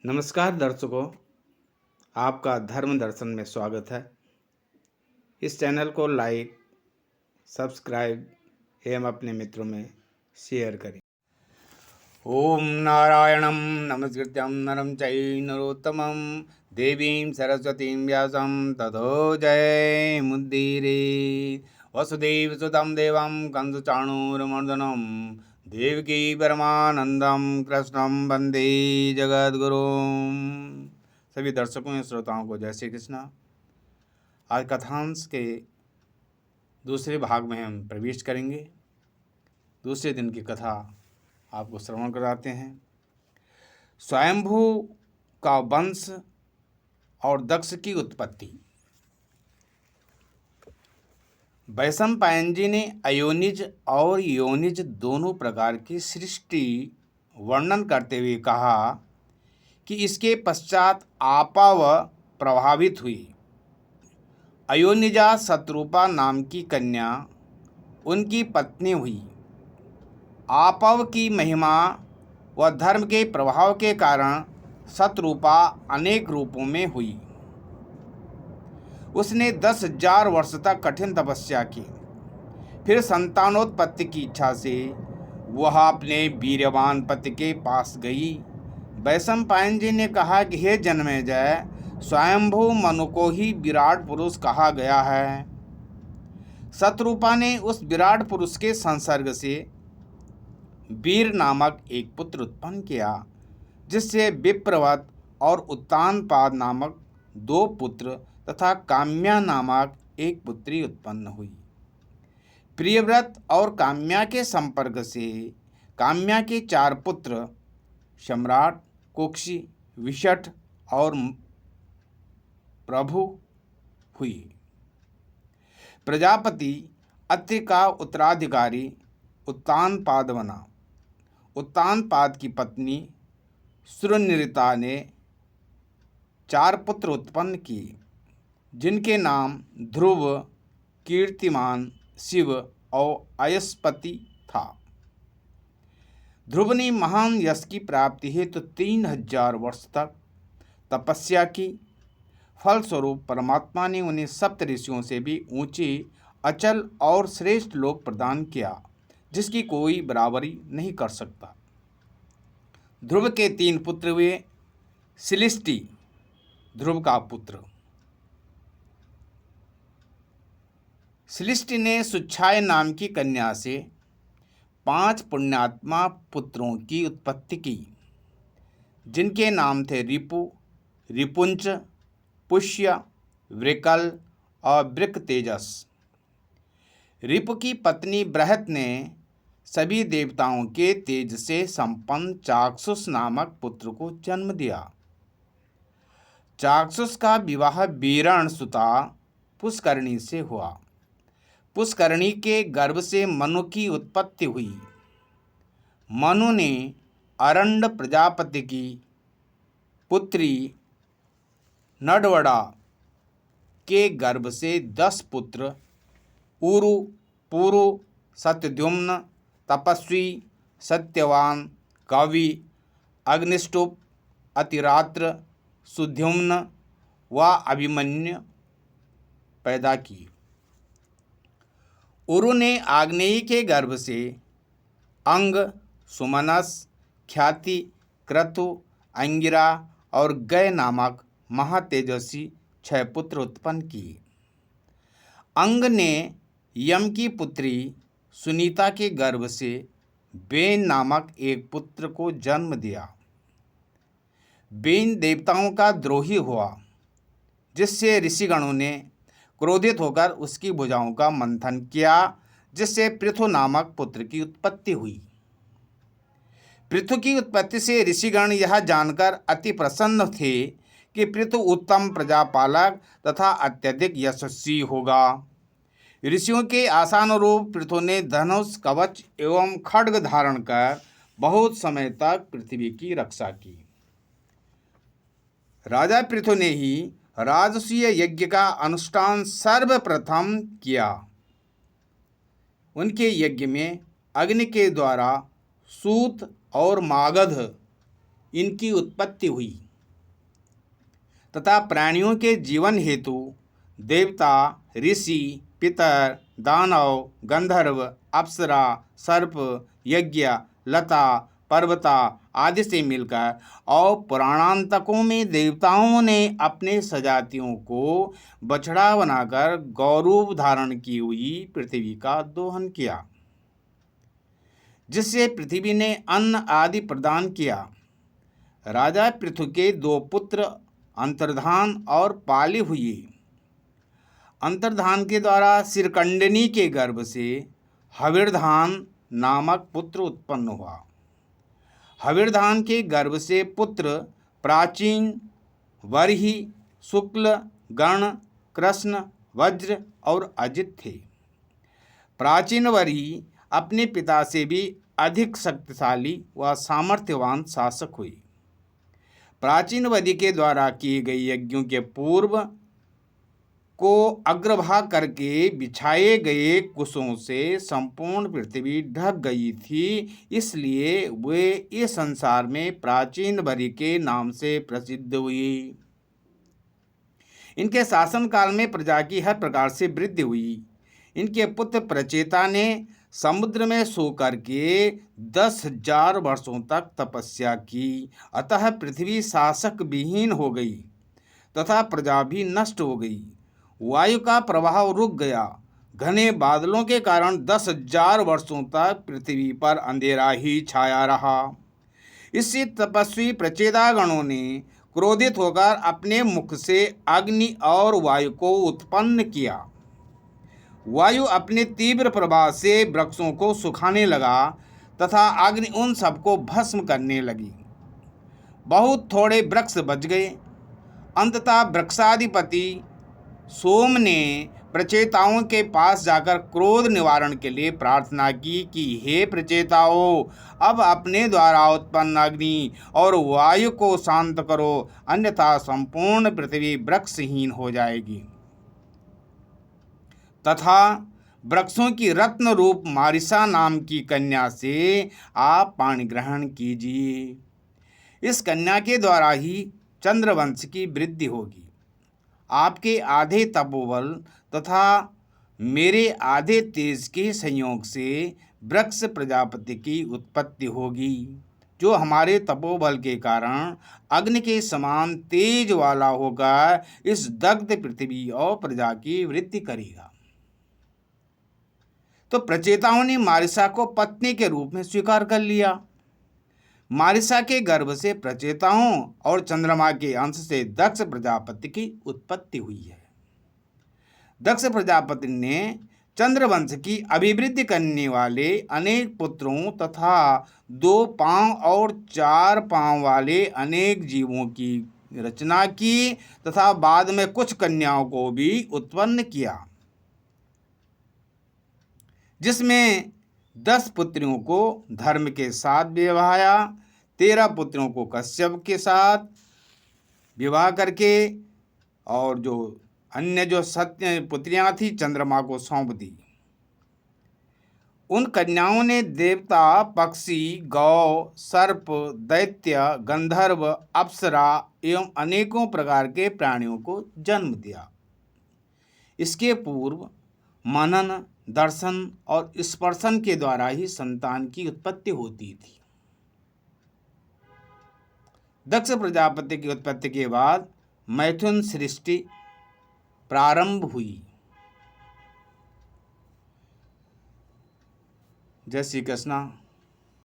नमस्कार दर्शकों, आपका धर्म दर्शन में स्वागत है। इस चैनल को लाइक, सब्सक्राइब एवं अपने मित्रों में शेयर करें। ओम नारायणं नमस्कृत्यं नरं चैव नरोत्तमं देवीं सरस्वतीं व्यासं ततो जयमुदीरये। वसुदेवसुतं देवं कंसचाणूरमर्दनं देवकी परमानंदम कृष्णं वंदे जगद्गुरुं। सभी दर्शकों एवं श्रोताओं को जय श्री कृष्ण। आज कथांश के दूसरे भाग में हम प्रवेश करेंगे। दूसरे दिन की कथा आपको श्रवण कराते हैं। स्वयंभू का वंश और दक्ष की उत्पत्ति। वैशंपायन जी ने अयोनिज और योनिज दोनों प्रकार की सृष्टि वर्णन करते हुए कहा कि इसके पश्चात आपाव प्रभावित हुई। अयोनिजा शत्रुपा नाम की कन्या उनकी पत्नी हुई। आपाव की महिमा व धर्म के प्रभाव के कारण शत्रुपा अनेक रूपों में हुई। उसने 10,000 वर्ष तक कठिन तपस्या की। फिर संतानोत्पत्ति की इच्छा से वह अपने वीर्यवान पति के पास गई। वैशंपायन जी ने कहा कि हे जन्मेजय, स्वयंभू मनु को ही विराट पुरुष कहा गया है। शत्रुपा ने उस विराट पुरुष के संसर्ग से वीर नामक एक पुत्र उत्पन्न किया, जिससे विप्रवत और उत्तानपाद नामक 2 पुत्र तथा काम्या नामक एक पुत्री उत्पन्न हुई। प्रियव्रत और काम्या के संपर्क से काम्या के 4 पुत्र सम्राट, कुक्षी, विशट और प्रभु हुई। प्रजापति अत्रि का उत्तराधिकारी उत्तानपाद बना। उत्तानपाद की पत्नी सुरनिरता ने 4 पुत्र उत्पन्न किए, जिनके नाम ध्रुव, कीर्तिमान, शिव और अयस्पति था। ध्रुव ने महान यश की प्राप्ति हेतु 3,000 वर्ष तक तपस्या की। फलस्वरूप परमात्मा ने उन्हें सप्त ऋषियों से भी ऊंचे, अचल और श्रेष्ठ लोक प्रदान किया, जिसकी कोई बराबरी नहीं कर सकता। ध्रुव के 3 पुत्र हुए। शिलिष्टि ध्रुव का पुत्र। शिलिष्टि ने सुच्छाय नाम की कन्या से 5 पुण्यात्मा पुत्रों की उत्पत्ति की, जिनके नाम थे रिपु, रिपुंच, पुष्य, वृकल और वृकतेजस। रिपु की पत्नी बृहत ने सभी देवताओं के तेज से संपन्न चाक्षुष नामक पुत्र को जन्म दिया। चाक्षुष का विवाह वीरण सुता पुष्करणी से हुआ। पुष्करणी के गर्भ से मनु की उत्पत्ति हुई। मनु ने अरंड प्रजापति की पुत्री नडवड़ा के गर्भ से 10 पुत्र उरु, पुरु, सत्यद्युम्न, तपस्वी, सत्यवान, कवि, अग्निष्टुप, अतिरात्र, सुद्युम्न व अभिमन्यु पैदा किए। उरु ने आग्नेयी के गर्भ से अंग, सुमनस, ख्याति, क्रतु, अंगिरा और गय नामक महातेजस्वी 6 पुत्र उत्पन्न किए। अंग ने यम की पुत्री सुनीता के गर्भ से बेन नामक एक पुत्र को जन्म दिया। बेन देवताओं का द्रोही हुआ, जिससे ऋषिगणों ने क्रोधित होकर उसकी भुजाओं का मंथन किया, जिससे पृथु नामक पुत्र की उत्पत्ति हुई। पृथु की उत्पत्ति से ऋषिगण यह जानकर अति प्रसन्न थे कि पृथु उत्तम प्रजापालक तथा अत्यधिक यशस्वी होगा। ऋषियों के आशानुरूप पृथु ने धनुष, कवच एवं खड्ग धारण कर बहुत समय तक पृथ्वी की रक्षा की। राजा पृथु ने ही राजसूय यज्ञ का अनुष्ठान सर्वप्रथम किया। उनके यज्ञ में अग्नि के द्वारा सूत और मागध इनकी उत्पत्ति हुई। तथा प्राणियों के जीवन हेतु देवता, ऋषि, पितर, दानव, गंधर्व, अप्सरा, सर्प, यज्ञ, लता, पर्वता आदि से मिलकर और पुराणांतकों में देवताओं ने अपने सजातियों को बछड़ा बनाकर गौरूप धारण की हुई पृथ्वी का दोहन किया, जिससे पृथ्वी ने अन्न आदि प्रदान किया। राजा पृथु के 2 पुत्र अंतर्धान और पाली हुए। अंतर्धान के द्वारा शिरकंडनी के गर्भ से हविर्धान नामक पुत्र उत्पन्न हुआ। हविर्धान के गर्भ से पुत्र प्राचीन, वरही, शुक्ल, गण, कृष्ण, वज्र और अजित थे। प्राचीन वरही अपने पिता से भी अधिक शक्तिशाली व सामर्थ्यवान शासक हुए। प्राचीन वधि के द्वारा किए गए यज्ञों के पूर्व को अग्रभाग करके बिछाए गए कुशों से संपूर्ण पृथ्वी ढक गई थी, इसलिए वे इस संसार में प्राचीन वधि के नाम से प्रसिद्ध हुई। इनके शासन काल में प्रजा की हर प्रकार से वृद्धि हुई। इनके पुत्र प्रचेता ने समुद्र में सो करके 10,000 वर्षों तक तपस्या की, अतः पृथ्वी शासक विहीन हो गई तथा प्रजा भी नष्ट हो गई। वायु का प्रवाह रुक गया। घने बादलों के कारण 10,000 वर्षों तक पृथ्वी पर अंधेरा ही छाया रहा। इससे तपस्वी प्रचेतागणों ने क्रोधित होकर अपने मुख से अग्नि और वायु को उत्पन्न किया। वायु अपने तीव्र प्रभाव से वृक्षों को सुखाने लगा तथा अग्नि उन सबको भस्म करने लगी। बहुत थोड़े वृक्ष बच गए। अंततः वृक्षाधिपति सोम ने प्रचेताओं के पास जाकर क्रोध निवारण के लिए प्रार्थना की कि हे प्रचेताओं, अब अपने द्वारा उत्पन्न अग्नि और वायु को शांत करो, अन्यथा संपूर्ण पृथ्वी वृक्षहीन हो जाएगी तथा वृक्षों की रत्न रूप मारिसा नाम की कन्या से आप पाणी ग्रहण कीजिए। इस कन्या के द्वारा ही चंद्रवंश की वृद्धि होगी। आपके आधे तपोबल तथा मेरे आधे तेज के संयोग से वृक्ष प्रजापति की उत्पत्ति होगी, जो हमारे तपोबल के कारण अग्नि के समान तेज वाला होकर इस दग्ध पृथ्वी और प्रजा की वृद्धि करेगा। तो प्रचेताओं ने मारिसा को पत्नी के रूप में स्वीकार कर लिया। मारिसा के गर्भ से प्रचेताओं और चंद्रमा के अंश से दक्ष प्रजापति की उत्पत्ति हुई है। दक्ष प्रजापति ने चंद्रवंश की अभिवृद्धि करने वाले अनेक पुत्रों तथा 2 पांव और 4 पांव वाले अनेक जीवों की रचना की तथा बाद में कुछ कन्याओं को भी उत्पन्न किया, जिसमें 10 पुत्रियों को धर्म के साथ विवाहाया, 13 पुत्रों को कश्यप के साथ विवाह करके और जो अन्य जो सत्य पुत्रियां थी चंद्रमा को सौंप दी। उन कन्याओं ने देवता, पक्षी, गौ, सर्प, दैत्य, गंधर्व, अप्सरा एवं अनेकों प्रकार के प्राणियों को जन्म दिया। इसके पूर्व मनन, दर्शन और स्पर्शन के द्वारा ही संतान की उत्पत्ति होती थी। दक्ष प्रजापति की उत्पत्ति के बाद मैथुन सृष्टि प्रारंभ हुई। जय श्री कृष्णा।